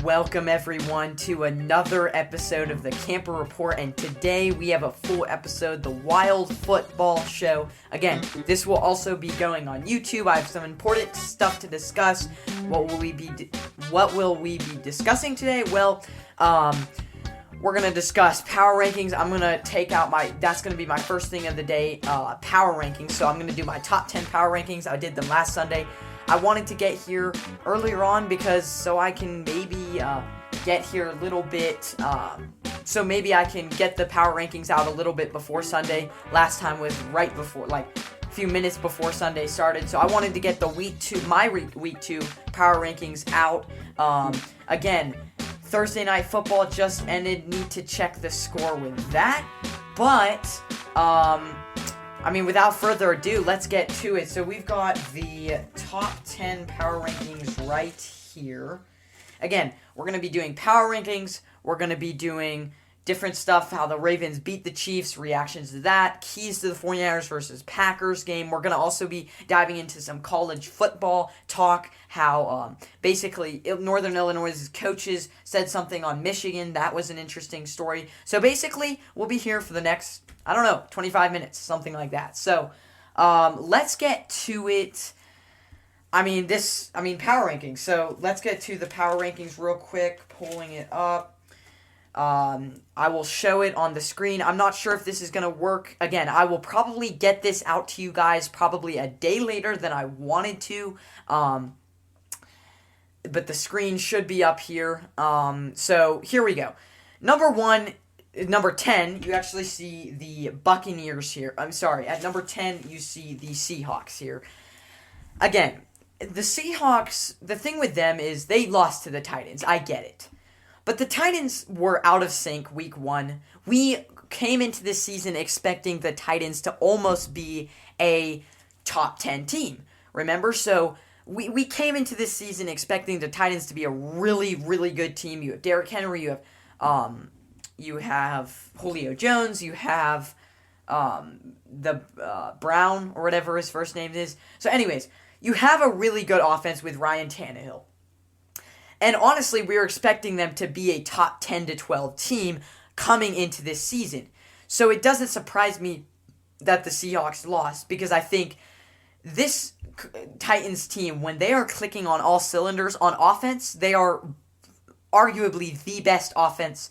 Welcome everyone to another episode of the Camper Report, and today we have a full episode, the Wild Football Show. Again, this will also be going on YouTube. I have some important stuff to discuss. What will we be discussing today? Well, we're going to discuss power rankings. I'm going to take out that's going to be my first thing of the day, power rankings. So I'm going to do my top 10 power rankings. I did them last Sunday. I wanted to get here earlier on so I can maybe get here a little bit, so maybe I can get the power rankings out a little bit before Sunday. Last time was right before, like a few minutes before Sunday started, so I wanted to get the week 2 power rankings out. Again, Thursday Night Football just ended, need to check the score with that, but, without further ado, let's get to it. So we've got the top 10 power rankings right here. Again, we're going to be doing power rankings. We're going to be doing different stuff, how the Ravens beat the Chiefs, reactions to that, keys to the 49ers versus Packers game. We're going to also be diving into some college football talk, how basically Northern Illinois' coaches said something on Michigan. That was an interesting story. So basically, we'll be here for the next, 25 minutes, something like that. So let's get to it. Power rankings. So let's get to the power rankings real quick, pulling it up. I will show it on the screen. I'm not sure if this is going to work. Again, I will probably get this out to you guys probably a day later than I wanted to. But the screen should be up here. So here we go. Number 10, you actually see the Buccaneers here. At number 10, you see the Seahawks here. Again, the Seahawks, the thing with them is they lost to the Titans. I get it. But the Titans were out of sync week 1. We came into this season expecting the Titans to almost be a top 10 team. Remember? So we came into this season expecting the Titans to be a really, really good team. You have Derrick Henry, you have Julio Jones, you have the Brown, or whatever his first name is. So anyways, you have a really good offense with Ryan Tannehill. And honestly, we were expecting them to be a top 10 to 12 team coming into this season. So it doesn't surprise me that the Seahawks lost, because I think this Titans team, when they are clicking on all cylinders on offense, they are arguably the best offense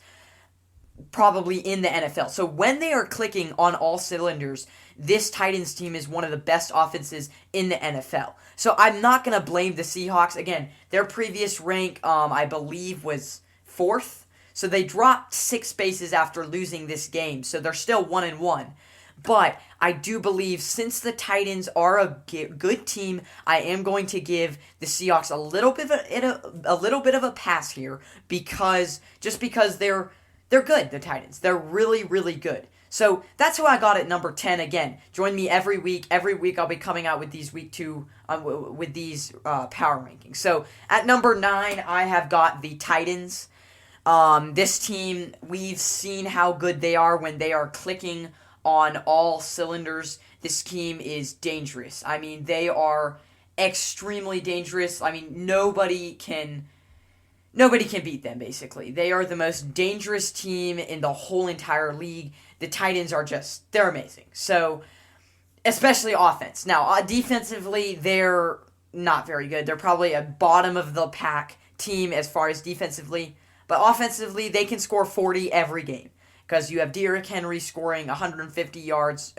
probably in the NFL. So when they are clicking on all cylinders, this Titans team is one of the best offenses in the NFL. So I'm not going to blame the Seahawks. Again, their previous rank, I believe, was 4th. So they dropped 6 spaces after losing this game. So they're still 1-1. But I do believe, since the Titans are a good team, I am going to give the Seahawks a little bit of a pass here, because they're good, the Titans. They're really, really good. So that's who I got at number 10. Again, join me every week. Every week I'll be coming out with these week 2, with these power rankings. So at number 9, I have got the Titans. This team, we've seen how good they are when they are clicking on all cylinders. This team is dangerous. They are extremely dangerous. Nobody can beat them, basically. They are the most dangerous team in the whole entire league. The Titans are they're amazing. So, especially offense. Now, defensively, they're not very good. They're probably a bottom of the pack team as far as defensively. But offensively, they can score 40 every game, because you have Derrick Henry scoring 150 yards,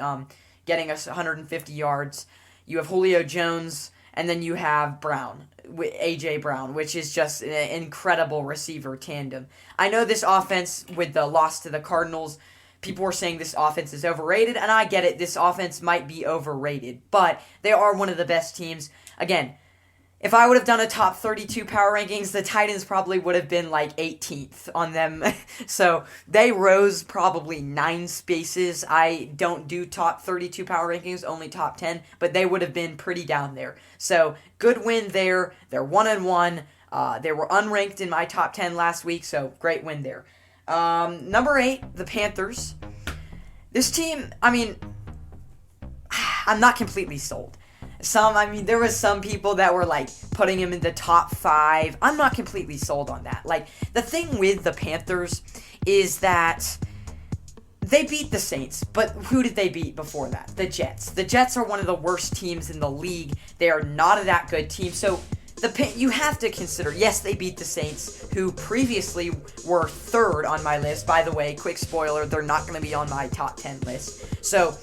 getting us 150 yards. You have Julio Jones, and then you have A.J. Brown, which is just an incredible receiver tandem. I know this offense, with the loss to the Cardinals, people were saying this offense is overrated, and I get it. This offense might be overrated, but they are one of the best teams. Again, if I would have done a top 32 power rankings, the Titans probably would have been like 18th on them. So they rose probably 9 spaces. I don't do top 32 power rankings, only top 10, but they would have been pretty down there. So good win there. They're 1-1. They were unranked in my top 10 last week, so great win there. Number 8, the Panthers. This team, I'm not completely sold. There was some people that were like putting him in the top 5. I'm not completely sold on that. Like, the thing with the Panthers is that they beat the Saints, but who did they beat before that? The Jets. The Jets are one of the worst teams in the league. They are not a that good team. So you have to consider, yes, they beat the Saints, who previously were 3rd on my list. By the way, quick spoiler, they're not going to be on my top 10 list. So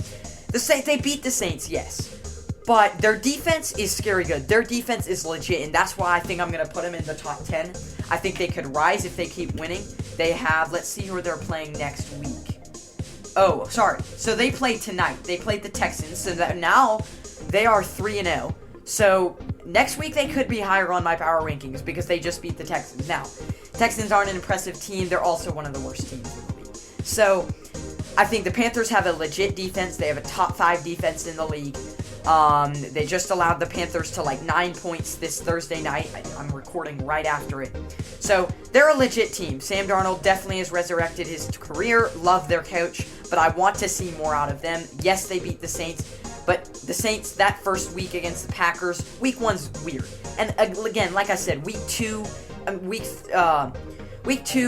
they beat the Saints, yes. But their defense is scary good. Their defense is legit, and that's why I think I'm going to put them in the top 10. I think they could rise if they keep winning. They have, let's see who they're playing next week. Oh, sorry. So they played tonight. They played the Texans, so that now they are 3-0. So next week they could be higher on my power rankings because they just beat the Texans. Now, Texans aren't an impressive team. They're also one of the worst teams in the league. So I think the Panthers have a legit defense. They have a top 5 defense in the league. They just allowed the Panthers to like 9 points this Thursday night. I'm recording right after it. So they're a legit team. Sam Darnold definitely has resurrected his career. Love their coach, but I want to see more out of them. Yes, they beat the Saints, but the Saints, that first week against the Packers, week 1's weird. And again, like I said, week 2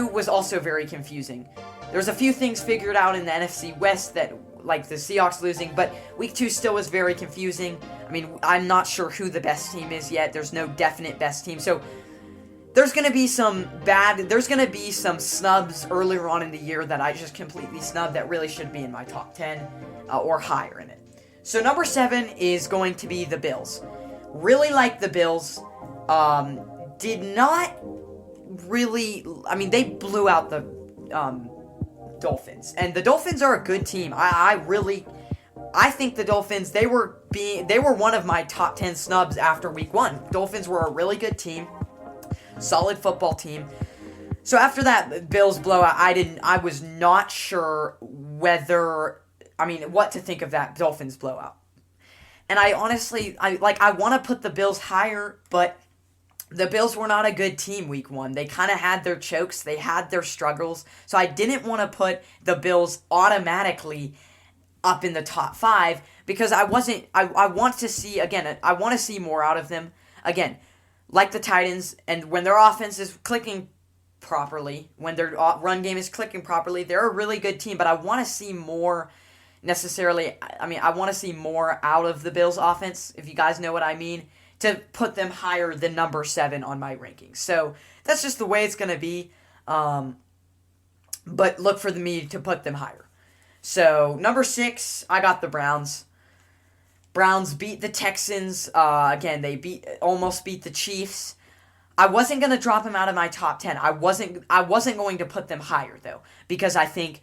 was also very confusing. There's a few things figured out in the NFC West that, like the Seahawks losing, but week 2 still was very confusing. I mean, I'm not sure who the best team is yet. There's no definite best team. So there's going to be some snubs earlier on in the year that I just completely snubbed that really should be in my top 10 or higher in it. So number 7 is going to be the Bills. Really like the Bills. Did not really, they blew out the Dolphins, and the Dolphins are a good team. I think the Dolphins, they were one of my top 10 snubs after week 1. Dolphins were a really good team, solid football team. So after that Bills blowout, I was not sure what to think of that Dolphins blowout. And I honestly, I want to put the Bills higher, but the Bills were not a good team week 1. They kind of had their chokes. They had their struggles. So I didn't want to put the Bills automatically up in the top 5 because I want to see, again, I want to see more out of them. Again, like the Titans, and when their offense is clicking properly, when their run game is clicking properly, they're a really good team. But I want to see more necessarily. I want to see more out of the Bills offense, if you guys know what I mean, to put them higher than number 7 on my rankings. So that's just the way it's going to be. But look for me to put them higher. So number 6, I got the Browns. Browns beat the Texans. Again, they almost beat the Chiefs. I wasn't going to drop them out of my top 10. I wasn't going to put them higher, though, because I think,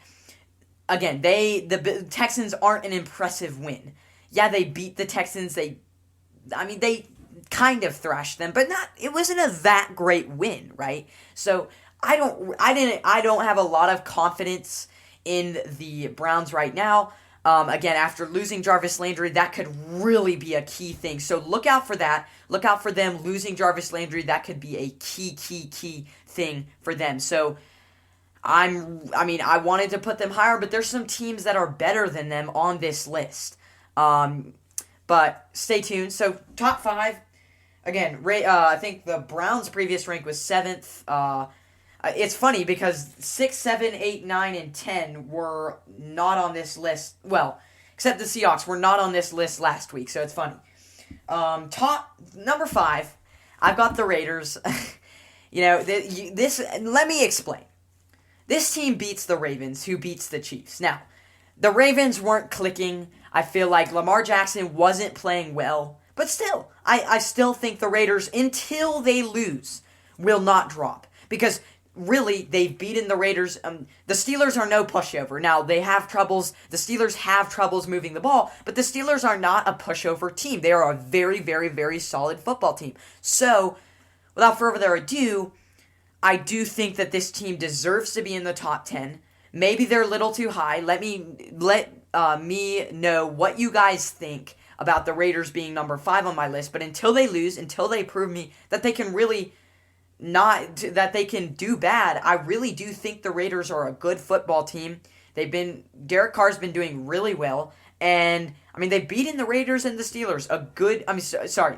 again, the Texans aren't an impressive win. Yeah, they beat the Texans. They kind of thrashed them, but it wasn't that great win, right? So I don't have a lot of confidence in the Browns right now. Again, after losing Jarvis Landry, that could really be a key thing. So look out for that. Look out for them losing Jarvis Landry. That could be a key thing for them. So I wanted to put them higher, but there's some teams that are better than them on this list. But stay tuned. So top 5. Again, I think the Browns' previous rank was 7th. It's funny because 6, 7, 8, 9, and 10 were not on this list. Well, except the Seahawks were not on this list last week, so it's funny. Top number 5, I've got the Raiders. Let me explain. This team beats the Ravens, who beats the Chiefs. Now, the Ravens weren't clicking. I feel like Lamar Jackson wasn't playing well. But still, I still think the Raiders, until they lose, will not drop. Because, really, they've beaten the Raiders. The Steelers are no pushover. Now, they have troubles. The Steelers have troubles moving the ball. But the Steelers are not a pushover team. They are a very, very, very solid football team. So, without further ado, I do think that this team deserves to be in the top 10. Maybe they're a little too high. Let me know what you guys think about the Raiders being number 5 on my list. But until they lose, until they prove me that they can really that they can do bad, I really do think the Raiders are a good football team. Derek Carr's been doing really well, And, I mean, they've beaten the Raiders and the Steelers.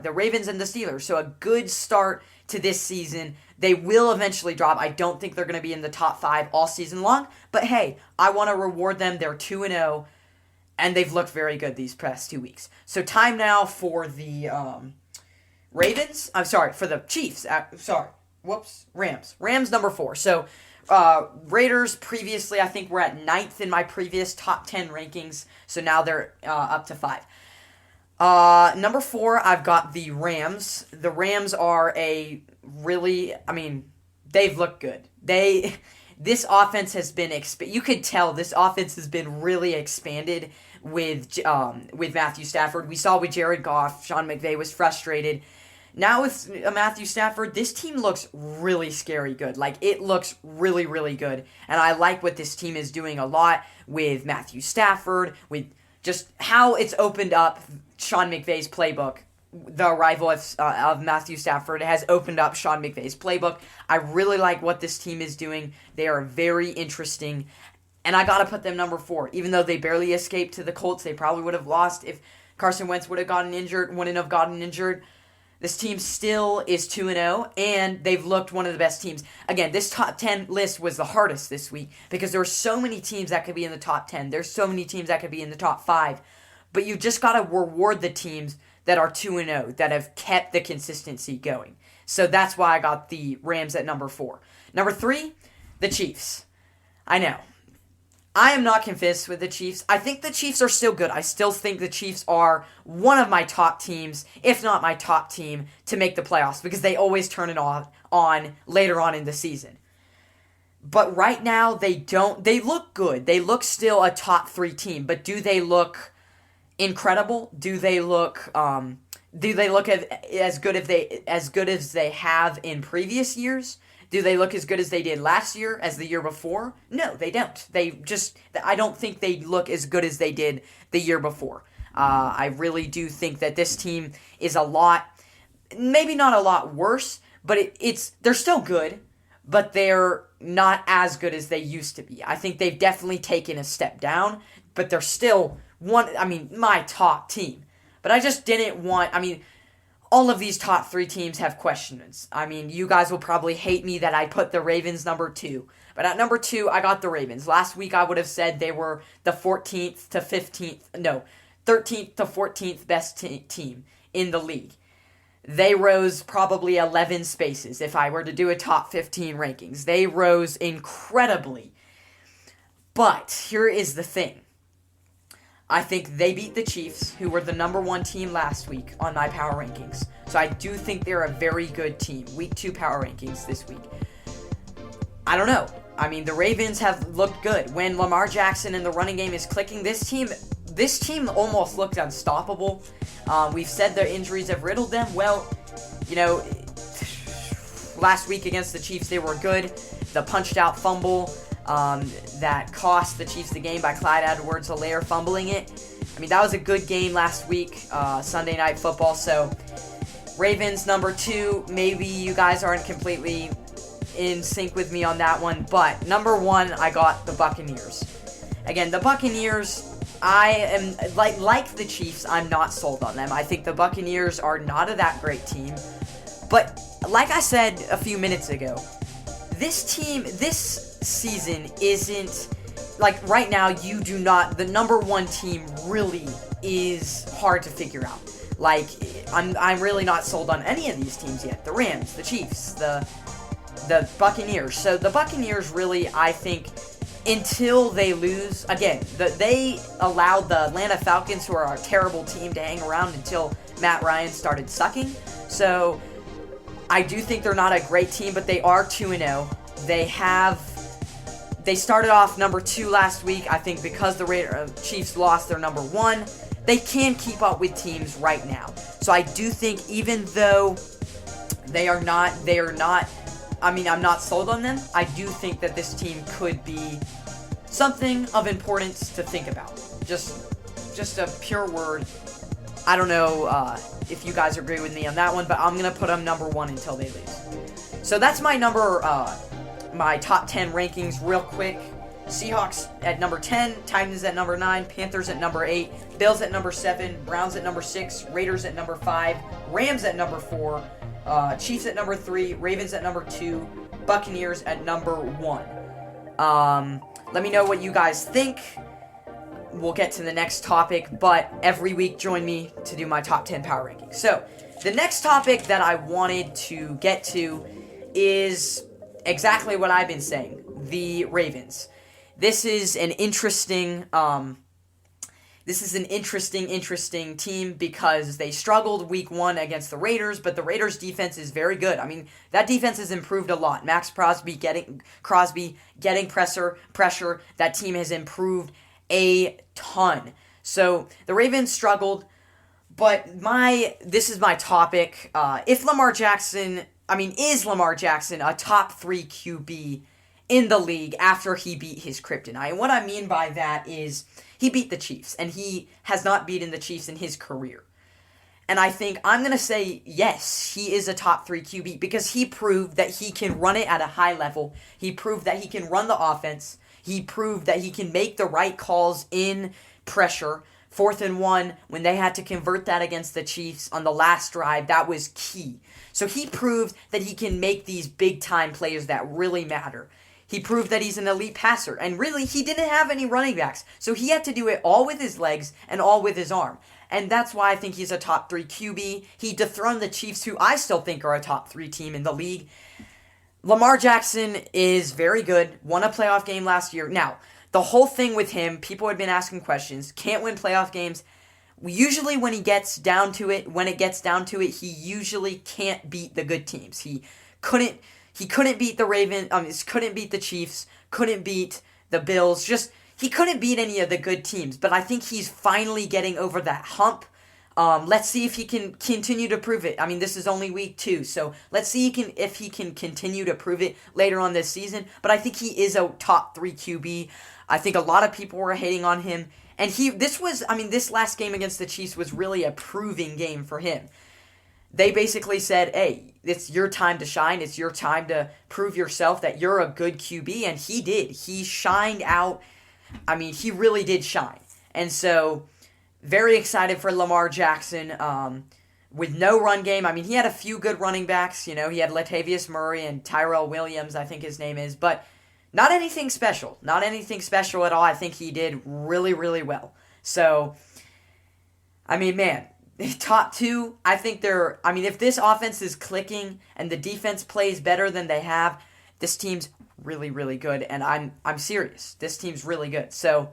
The Ravens and the Steelers. So a good start to this season. They will eventually drop. I don't think they're going to be in the top 5 all season long. But hey, I want to reward them. They're 2-0, and they've looked very good these past 2 weeks. So time now for the for the Chiefs. Rams. Rams number 4. So Raiders previously, I think, were at 9th in my previous top 10 rankings. So now they're up to 5. Number 4, I've got the Rams. The Rams are they've looked good. This offense has been, you could tell this offense has been really expanded with Matthew Stafford. We saw with Jared Goff, Sean McVay was frustrated. Now with Matthew Stafford, this team looks really scary good. Like, it looks really, really good. And I like what this team is doing a lot with Matthew Stafford, with just how it's opened up Sean McVay's playbook. The arrival of Matthew Stafford has opened up Sean McVay's playbook. I really like what this team is doing. They are very interesting. And I got to put them number 4. Even though they barely escaped to the Colts, they probably would have lost if Carson Wentz wouldn't have gotten injured. This team still is 2-0, and they've looked one of the best teams. Again, this top 10 list was the hardest this week because there are so many teams that could be in the top 10. There's so many teams that could be in the top 5. But you just got to reward the teams that are 2-0, that have kept the consistency going. So that's why I got the Rams at number 4. Number 3, the Chiefs. I know. I am not convinced with the Chiefs. I think the Chiefs are still good. I still think the Chiefs are one of my top teams, if not my top team, to make the playoffs because they always turn it on later on in the season. But right now, they look good. They look still a top 3 team, but do they look incredible? Do they look as good as they have in previous years? Do they look as good as they did last year, as the year before? No, they don't. I don't think they look as good as they did the year before. I really do think that this team is maybe not a lot worse, but they're still good, but they're not as good as they used to be. I think they've definitely taken a step down, but they're still my top team. But I just didn't want, all of these top 3 teams have questions. You guys will probably hate me that I put the Ravens number 2. But at number 2, I got the Ravens. Last week, I would have said they were the 13th to 14th best team in the league. They rose probably 11 spaces if I were to do a top 15 rankings. They rose incredibly. But here is the thing. I think they beat the Chiefs, who were the number 1 team last week on my power rankings. So I do think they're a very good team. Week 2 power rankings this week. I don't know. The Ravens have looked good. When Lamar Jackson and the running game is clicking, this team almost looked unstoppable. We've said the injuries have riddled them. Well, last week against the Chiefs, they were good. The punched-out fumble that cost the Chiefs the game by Clyde Edwards-Helaire fumbling it. That was a good game last week, Sunday Night Football. So, Ravens number 2. Maybe you guys aren't completely in sync with me on that one, but number 1, I got the Buccaneers. Again, the Buccaneers, I am like the Chiefs. I'm not sold on them. I think the Buccaneers are not a that great team, but like I said a few minutes ago, this season isn't right now. The number 1 team really is hard to figure out. I'm really not sold on any of these teams yet. The Rams, the Chiefs, the Buccaneers. So the Buccaneers really, I think, until they lose again, they allowed the Atlanta Falcons, who are a terrible team, to hang around until Matt Ryan started sucking. So I do think they're not a great team, but they are 2-0. They started off number 2 last week. I think because the Chiefs lost, they're number 1. They can keep up with teams right now. So I do think even though I'm not sold on them, I do think that this team could be something of importance to think about. Just a pure word. I don't know if you guys agree with me on that one, but I'm going to put them number 1 until they lose. So that's my my top 10 rankings real quick. Seahawks at number 10, Titans at number 9, Panthers at number 8, Bills at number 7, Browns at number 6, Raiders at number 5, Rams at number 4, Chiefs at number 3, Ravens at number 2, Buccaneers at number 1. Let me know what you guys think. We'll get to the next topic, but every week join me to do my top 10 power rankings. So, the next topic that I wanted to get to is exactly what I've been saying, the Ravens. This is an interesting team because they struggled week 1 against the Raiders, but the Raiders defense is very good. I mean, that defense has improved a lot. Max Crosby getting pressure. That team has improved a ton. So the Ravens struggled, but this is my topic. Is Lamar Jackson a top 3 QB in the league after he beat his kryptonite? And what I mean by that is he beat the Chiefs, and he has not beaten the Chiefs in his career. And I think I'm going to say yes, he is a top 3 QB because he proved that he can run it at a high level. He proved that he can run the offense. He proved that he can make the right calls in pressure. 4th and 1, when they had to convert that against the Chiefs on the last drive, that was key. So he proved that he can make these big-time plays that really matter. He proved that he's an elite passer. And really, he didn't have any running backs. So he had to do it all with his legs and all with his arm. And that's why I think he's a top 3 QB. He dethroned the Chiefs, who I still think are a top 3 team in the league. Lamar Jackson is very good. Won a playoff game last year. Now, the whole thing with him, people had been asking questions. Can't win playoff games. Usually when it gets down to it, he usually can't beat the good teams. He couldn't beat the Ravens, couldn't beat the Chiefs, couldn't beat the Bills. He couldn't beat any of the good teams. But I think he's finally getting over that hump. Let's see if he can continue to prove it. I mean, this is only week 2, so let's see if he can continue to prove it later on this season. But I think he is a top 3 QB. I think a lot of people were hating on him. And this last game against the Chiefs was really a proving game for him. They basically said, hey, it's your time to shine. It's your time to prove yourself that you're a good QB. And he did. He shined out. I mean, he really did shine. And so, very excited for Lamar Jackson. With no run game. I mean, he had a few good running backs. He had Latavius Murray and Tyrell Williams, I think his name is. But not anything special. Not anything special at all. I think he did really, really well. So, I mean, man, top 2, I think if this offense is clicking and the defense plays better than they have, this team's really, really good. And I'm serious. This team's really good. So,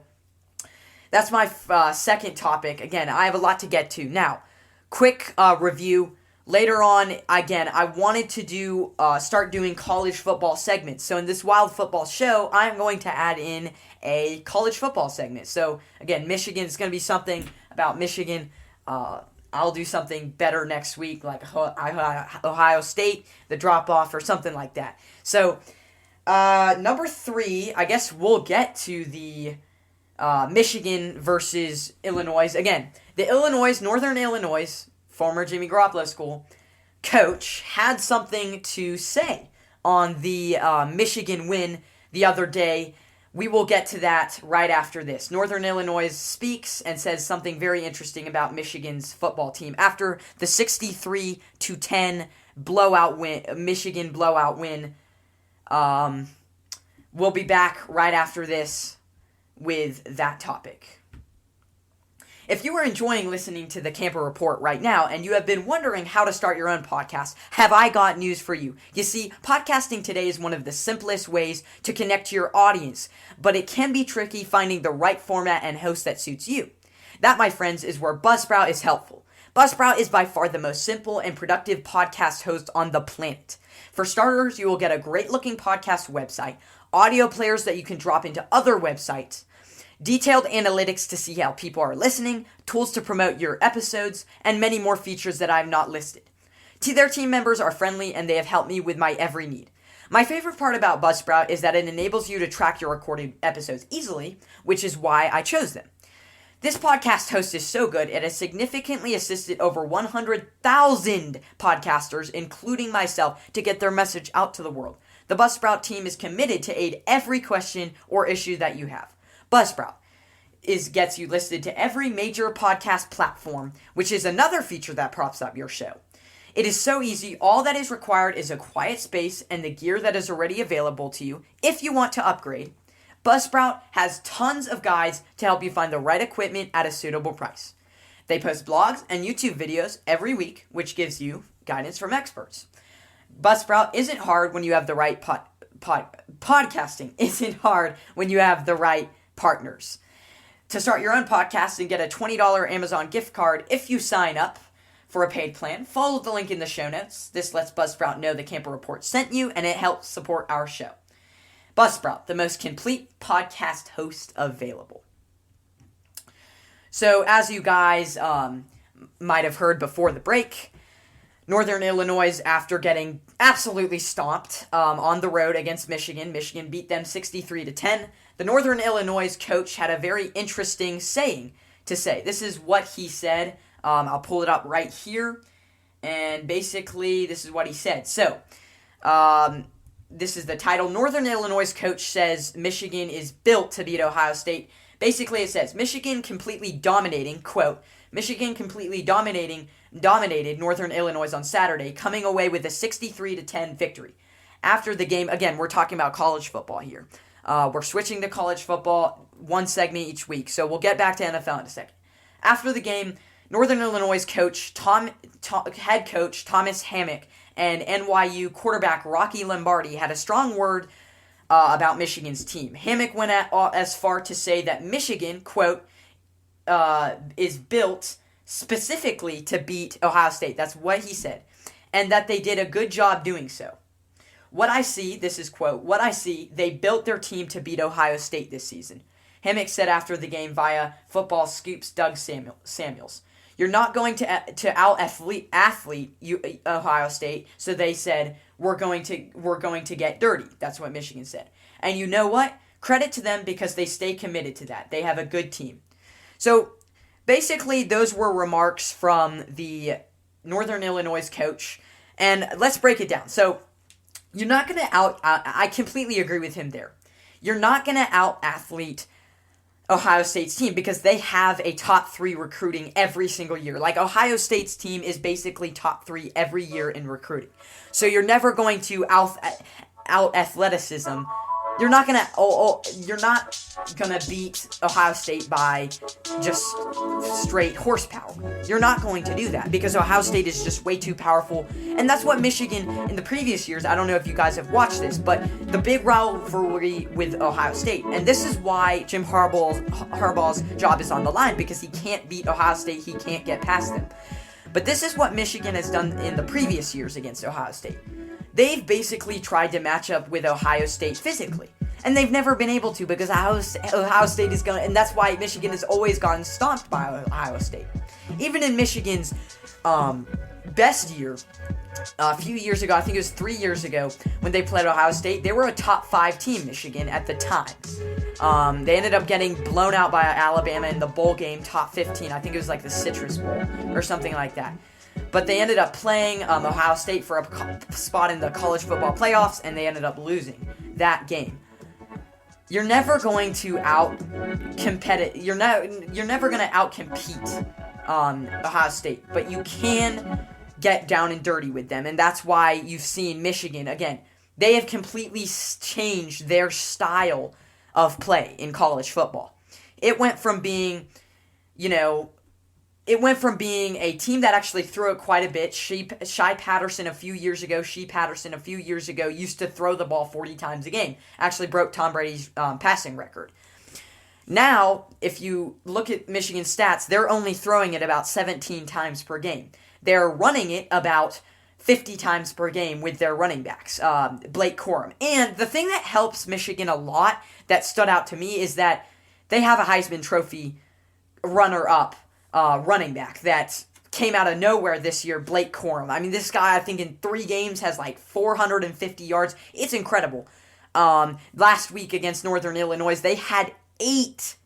that's my second topic. Again, I have a lot to get to. Now, quick review. Later on, again, I wanted to start doing college football segments. So in this Wild Football show, I'm going to add in a college football segment. So again, Michigan is going to be something about Michigan. I'll do something better next week, like Ohio State, the drop-off, or something like that. So number 3, I guess we'll get to the Michigan versus Illinois. Again, the Northern Illinois, former Jimmy Garoppolo school, coach had something to say on the Michigan win the other day. We will get to that right after this. Northern Illinois speaks and says something very interesting about Michigan's football team after the 63-10 Michigan blowout win. We'll be back right after this with that topic. If you are enjoying listening to the Camper Report right now and you have been wondering how to start your own podcast, have I got news for you. You see, podcasting today is one of the simplest ways to connect to your audience, but it can be tricky finding the right format and host that suits you. That, my friends, is where Buzzsprout is helpful. Buzzsprout is by far the most simple and productive podcast host on the planet. For starters, you will get a great-looking podcast website, audio players that you can drop into other websites, detailed analytics to see how people are listening, tools to promote your episodes, and many more features that I have not listed. Their team members are friendly and they have helped me with my every need. My favorite part about Buzzsprout is that it enables you to track your recorded episodes easily, which is why I chose them. This podcast host is so good, it has significantly assisted over 100,000 podcasters, including myself, to get their message out to the world. The The Buzzsprout team is committed to aid every question or issue that you have. Buzzsprout gets you listed to every major podcast platform, which is another feature that props up your show. It is so easy. All that is required is a quiet space and the gear that is already available to you if you want to upgrade. Buzzsprout has tons of guides to help you find the right equipment at a suitable price. They post blogs and YouTube videos every week, which gives you guidance from experts. Buzzsprout isn't hard when you have the right podcasting isn't hard when you have the right partners. To start your own podcast and get a $20 Amazon gift card if you sign up for a paid plan, follow the link in the show notes. This lets Buzzsprout know the Camper Report sent you, and it helps support our show. Buzzsprout, the most complete podcast host available. So, as you guys might have heard before the break, Northern Illinois, after getting absolutely stomped on the road against Michigan beat them 63-10. The Northern Illinois coach had a very interesting saying to say. This is what he said. I'll pull it up right here. And basically, this is what he said. So, this is the title. Northern Illinois coach says Michigan is built to beat Ohio State. Basically, it says, Michigan completely dominating, quote, Michigan completely dominated Northern Illinois on Saturday, coming away with a 63-10 victory. After the game, again, we're talking about college football here. We're switching to college football, one segment each week, so we'll get back to NFL in a second. After the game, Northern Illinois coach, head coach Thomas Hammock and NYU quarterback Rocky Lombardi had a strong word about Michigan's team. Hammock went as far to say that Michigan, quote, is built specifically to beat Ohio State. That's what he said. And that they did a good job doing so. What I see, this is quote, what I see, they built their team to beat Ohio State this season. Hammock said after the game via Football Scoop's Doug Samuels. You're not going to out-athlete Ohio State, so they said, we're going to get dirty. That's what Michigan said. And you know what? Credit to them because they stay committed to that. They have a good team. So, basically, those were remarks from the Northern Illinois coach. And let's break it down. So, you're not going to I completely agree with him there. You're not going to out-athlete Ohio State's team because they have a top 3 recruiting every single year. Like, Ohio State's team is basically top 3 every year in recruiting. So, you're never going to out-athleticism. You're not gonna beat Ohio State by just straight horsepower. You're not going to do that because Ohio State is just way too powerful, and that's what Michigan in the previous years. I don't know if you guys have watched this, but the big rivalry with Ohio State, and this is why Jim Harbaugh's job is on the line because he can't beat Ohio State. He can't get past them. But this is what Michigan has done in the previous years against Ohio State. They've basically tried to match up with Ohio State physically. And they've never been able to because Ohio State is going to... And that's why Michigan has always gotten stomped by Ohio State. Even in Michigan's best year, a few years ago, I think it was 3 years ago, when they played Ohio State, they were a top 5 team, Michigan, at the time. They ended up getting blown out by Alabama in the bowl game, top 15. I think it was like the Citrus Bowl or something like that. But they ended up playing Ohio State for a spot in the college football playoffs, and they ended up losing that game. You're never going to out-compete. You're never going to out-compete Ohio State, but you can get down and dirty with them, and that's why you've seen Michigan again. They have completely changed their style of play in college football. It went from being, a team that actually threw it quite a bit. Shea Patterson a few years ago used to throw the ball 40 times a game. Actually broke Tom Brady's passing record. Now, if you look at Michigan's stats, they're only throwing it about 17 times per game. They're running it about 50 times per game with their running backs, Blake Corum. And the thing that helps Michigan a lot that stood out to me is that they have a Heisman Trophy runner-up running back that came out of nowhere this year, Blake Corum. I mean, this guy, I think in 3 games has like 450 yards. It's incredible. Last week against Northern Illinois, they had eight.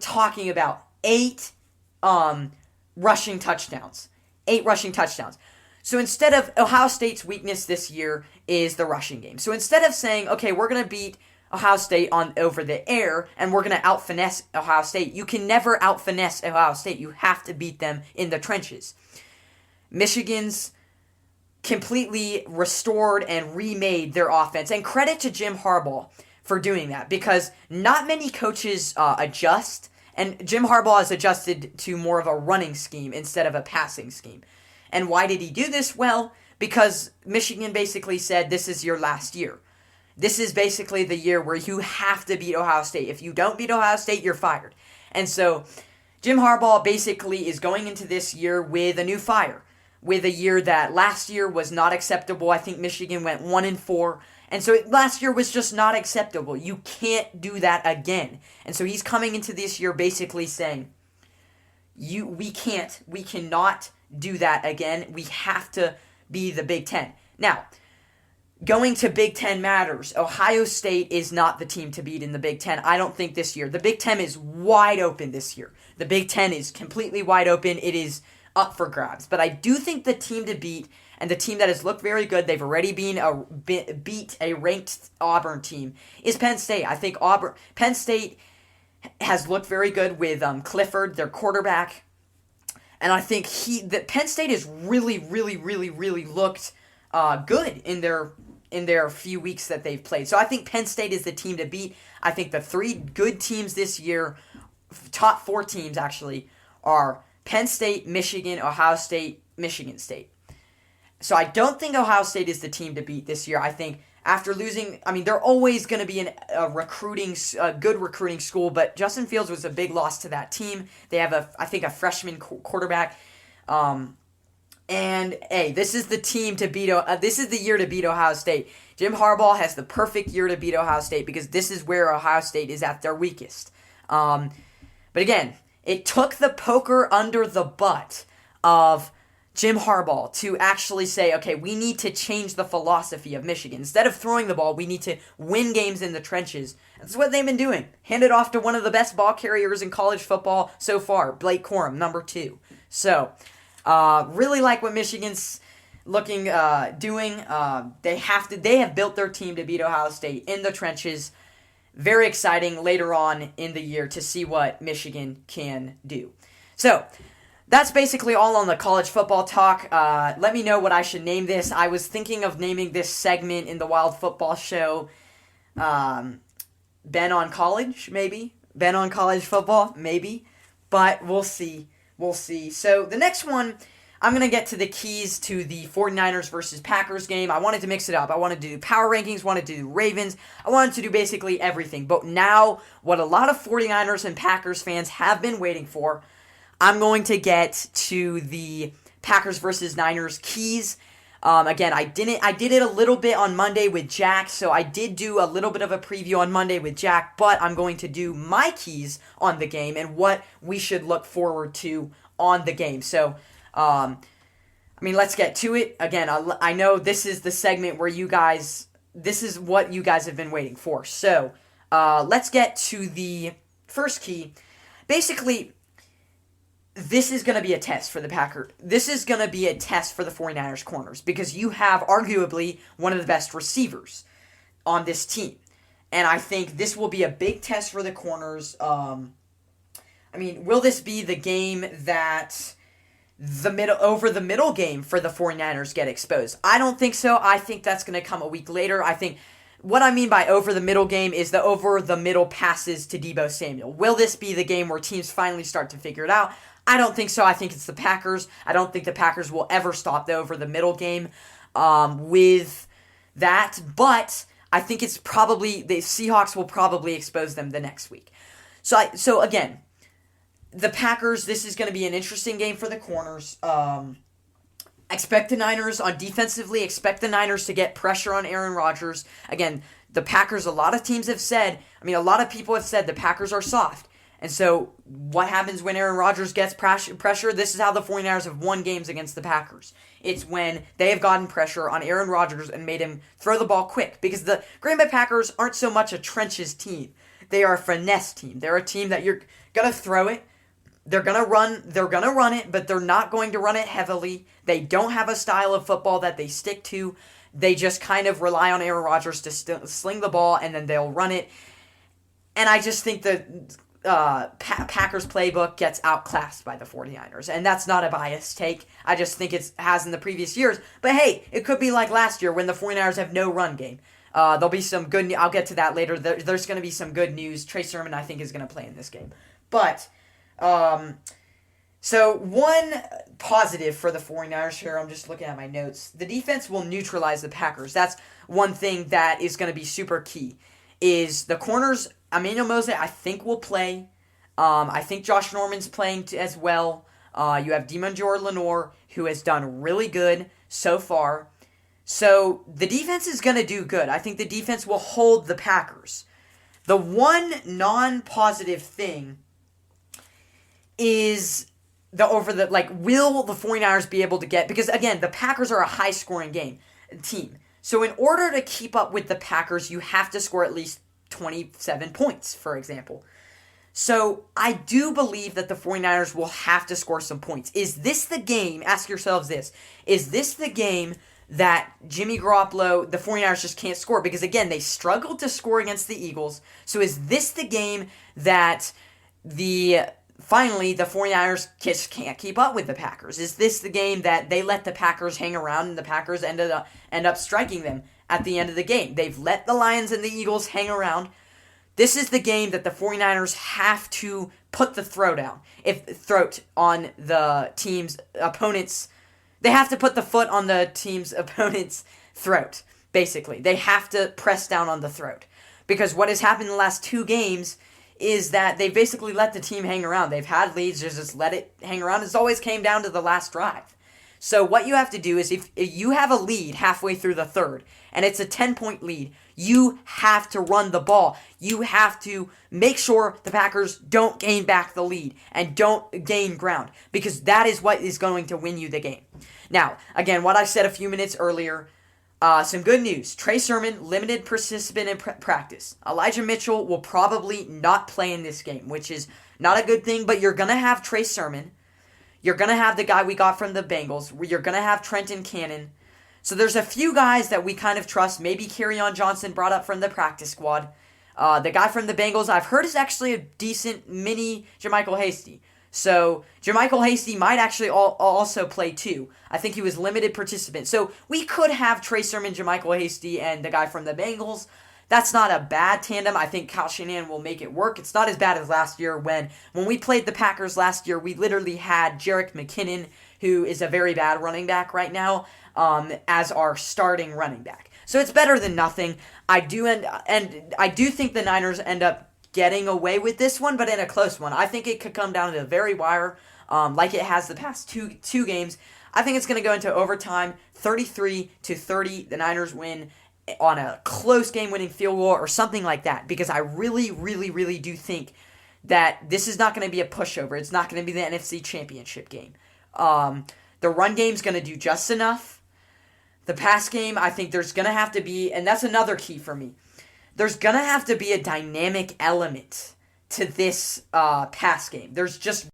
Talking about 8 rushing touchdowns. 8 rushing touchdowns. So instead of Ohio State's weakness this year is the rushing game. So instead of saying, okay, we're going to beat Ohio State over the air and we're going to out-finesse Ohio State, you can never out-finesse Ohio State. You have to beat them in the trenches. Michigan's completely restored and remade their offense. And credit to Jim Harbaugh for doing that, because not many coaches adjust. And Jim Harbaugh has adjusted to more of a running scheme instead of a passing scheme. And why did he do this? Well, because Michigan basically said, this is your last year. This is basically the year where you have to beat Ohio State. If you don't beat Ohio State, you're fired. And so Jim Harbaugh basically is going into this year with a new fire, with a year that last year was not acceptable. I think Michigan went 1-4. And so last year was just not acceptable. You can't do that again. And so he's coming into this year basically saying, we cannot do that again. We have to be the Big Ten. Now, going to Big Ten matters. Ohio State is not the team to beat in the Big Ten, I don't think, this year. The Big Ten is wide open this year. The Big Ten is completely wide open. It is up for grabs. But I do think the team to beat, and the team that has looked very good, they've already beat a ranked Auburn team, is Penn State. I think Penn State has looked very good with Clifford, their quarterback. And I think that Penn State has really looked good in their few weeks that they've played. So I think Penn State is the team to beat. I think the three good teams this year, top four teams actually, are Penn State, Michigan, Ohio State, Michigan State. So I don't think Ohio State is the team to beat this year. I think after losing, they're always going to be a good recruiting school, but Justin Fields was a big loss to that team. They have a freshman quarterback. And hey, this is the team to beat. This is the year to beat Ohio State. Jim Harbaugh has the perfect year to beat Ohio State because this is where Ohio State is at their weakest. But again, it took the poker under the butt of Jim Harbaugh to actually say, okay, we need to change the philosophy of Michigan. Instead of throwing the ball, we need to win games in the trenches. That's what they've been doing. Hand it off to one of the best ball carriers in college football so far, Blake Corum, number 2. So, really like what Michigan's doing. They have built their team to beat Ohio State in the trenches. Very exciting later on in the year to see what Michigan can do. So, that's basically all on the college football talk. Let me know what I should name this. I was thinking of naming this segment in the Wild Football Show, Ben on College, maybe. Ben on College Football, maybe. But we'll see. We'll see. So the next one, I'm going to get to the keys to the 49ers versus Packers game. I wanted to mix it up. I wanted to do power rankings, wanted to do Ravens. I wanted to do basically everything. But now, what a lot of 49ers and Packers fans have been waiting for, I'm going to get to the Packers versus Niners keys. Again, I did it a little bit on Monday with Jack, so I did do a little bit of a preview on Monday with Jack, but I'm going to do my keys on the game and what we should look forward to on the game. So, let's get to it. Again, I know this is the segment where this is what you guys have been waiting for. So, let's get to the first key. Basically, this is going to be a test for the Packers. This is going to be a test for the 49ers corners because you have arguably one of the best receivers on this team. And I think this will be a big test for the corners. Will this be the game that over the middle game for the 49ers get exposed? I don't think so. I think that's going to come a week later. I think what I mean by over the middle game is the over the middle passes to Deebo Samuel. Will this be the game where teams finally start to figure it out? I don't think so. I think it's the Packers. I don't think the Packers will ever stop the over the middle game with that. But I think it's probably the Seahawks will probably expose them the next week. So again, the Packers, this is going to be an interesting game for the corners. Expect the Niners on defensively. Expect the Niners to get pressure on Aaron Rodgers. Again, the Packers, a lot of teams have said, a lot of people have said the Packers are soft. And so what happens when Aaron Rodgers gets pressure? This is how the 49ers have won games against the Packers. It's when they have gotten pressure on Aaron Rodgers and made him throw the ball quick. Because the Green Bay Packers aren't so much a trenches team. They are a finesse team. They're a team that you're going to throw it. They're gonna run it, but they're not going to run it heavily. They don't have a style of football that they stick to. They just kind of rely on Aaron Rodgers to sling the ball, and then they'll run it. And I just think the Packers playbook gets outclassed by the 49ers. And that's not a biased take. I just think it has in the previous years. But hey, it could be like last year when the 49ers have no run game. There'll be some good news. I'll get to that later. There's going to be some good news. Trey Sermon, I think, is going to play in this game. But, so one positive for the 49ers here, I'm just looking at my notes. The defense will neutralize the Packers. That's one thing that is going to be super key. Is the corners, Emmanuel Mosley, I think, will play. I think Josh Norman's playing as well. You have Demonjor Lenore, who has done really good so far. So the defense is going to do good. I think the defense will hold the Packers. The one non-positive thing is will the 49ers be able to get, because again, the Packers are a high-scoring team. So in order to keep up with the Packers, you have to score at least 27 points, for example. So I do believe that the 49ers will have to score some points. Is this the game, ask yourselves this, is this the game that Jimmy Garoppolo, the 49ers just can't score? Because again, they struggled to score against the Eagles. So is this the game that finally the 49ers just can't keep up with the Packers? Is this the game that they let the Packers hang around and the Packers end up striking them at the end of the game? They've let the Lions and the Eagles hang around. This is the game that the 49ers have to put the throat on the team's opponents. They have to put the foot on the team's opponent's throat, basically. They have to press down on the throat. Because what has happened in the last two games is that they basically let the team hang around. They've had leads, just let it hang around. It's always came down to the last drive. So what you have to do is if you have a lead halfway through the third, and it's a 10-point lead, you have to run the ball. You have to make sure the Packers don't gain back the lead and don't gain ground, because that is what is going to win you the game. Now, again, what I said a few minutes earlier, some good news. Trey Sermon, limited participant in practice. Elijah Mitchell will probably not play in this game, which is not a good thing, but you're going to have Trey Sermon. You're going to have the guy we got from the Bengals. You're going to have Trenton Cannon. So there's a few guys that we kind of trust. Maybe Kerryon Johnson brought up from the practice squad. The guy from the Bengals, I've heard, is actually a decent mini JaMycal Hasty. So JaMycal Hasty might actually also play too. I think he was limited participant. So we could have Trey Sermon, JaMycal Hasty, and the guy from the Bengals. That's not a bad tandem. I think Kyle Shanahan will make it work. It's not as bad as last year when we played the Packers last year. We literally had Jerick McKinnon, who is a very bad running back right now, as our starting running back. So it's better than nothing. I do think the Niners end up getting away with this one, but in a close one. I think it could come down to the very wire, like it has the past two games. I think it's going to go into overtime, 33-30. The Niners win on a close game-winning field goal or something like that, because I really, really, really do think that this is not going to be a pushover. It's not going to be the NFC Championship game. The run game's going to do just enough. The pass game, I think there's going to have to be, and that's another key for me, there's going to have to be a dynamic element to this pass game. There's going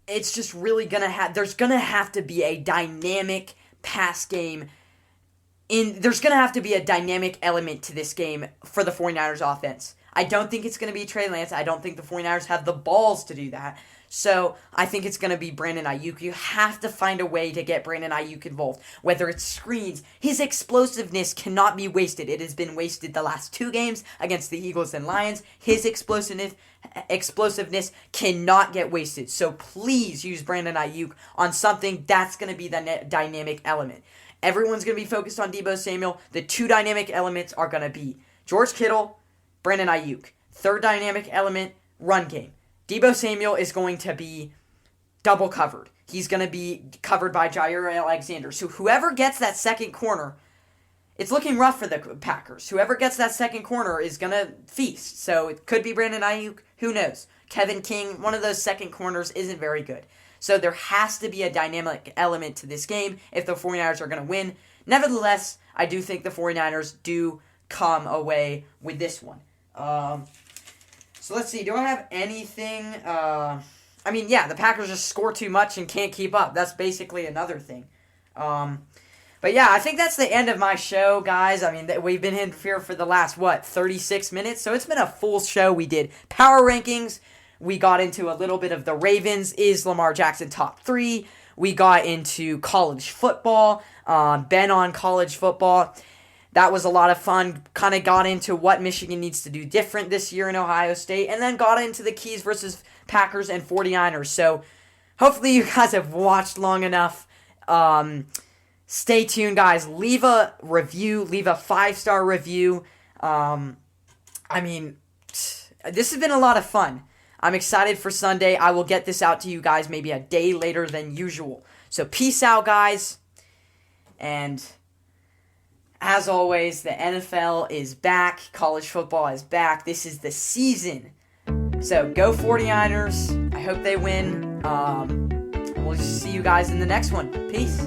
to have to be a dynamic pass game. There's going to have to be a dynamic element to this game for the 49ers offense. I don't think it's going to be Trey Lance. I don't think the 49ers have the balls to do that. So I think it's going to be Brandon Ayuk. You have to find a way to get Brandon Ayuk involved, whether it's screens. His explosiveness cannot be wasted. It has been wasted the last two games against the Eagles and Lions. His explosiveness cannot get wasted. So please use Brandon Ayuk on something that's going to be the dynamic element. Everyone's going to be focused on Deebo Samuel. The two dynamic elements are going to be George Kittle, Brandon Ayuk. Third dynamic element, run game. Deebo Samuel is going to be double covered. He's going to be covered by Jair Alexander. So whoever gets that second corner, it's looking rough for the Packers. Whoever gets that second corner is going to feast. So it could be Brandon Ayuk. Who knows? Kevin King, one of those second corners, isn't very good. So there has to be a dynamic element to this game if the 49ers are going to win. Nevertheless, I do think the 49ers do come away with this one. So let's see. Do I have anything? I mean, yeah, the Packers just score too much and can't keep up. That's basically another thing. But yeah, I think that's the end of my show, guys. I mean, we've been here for the last, 36 minutes? So it's been a full show. We did power rankings. We got into a little bit of the Ravens. Is Lamar Jackson top 3? We got into college football. Ben on college football. That was a lot of fun. Kind of got into what Michigan needs to do different this year in Ohio State. And then got into the keys versus Packers and 49ers. So hopefully you guys have watched long enough. Stay tuned, guys. Leave a review. Leave a 5-star review. I mean, this has been a lot of fun. I'm excited for Sunday. I will get this out to you guys maybe a day later than usual. So peace out, guys. And as always, the NFL is back. College football is back. This is the season. So go 49ers. I hope they win. We'll see you guys in the next one. Peace.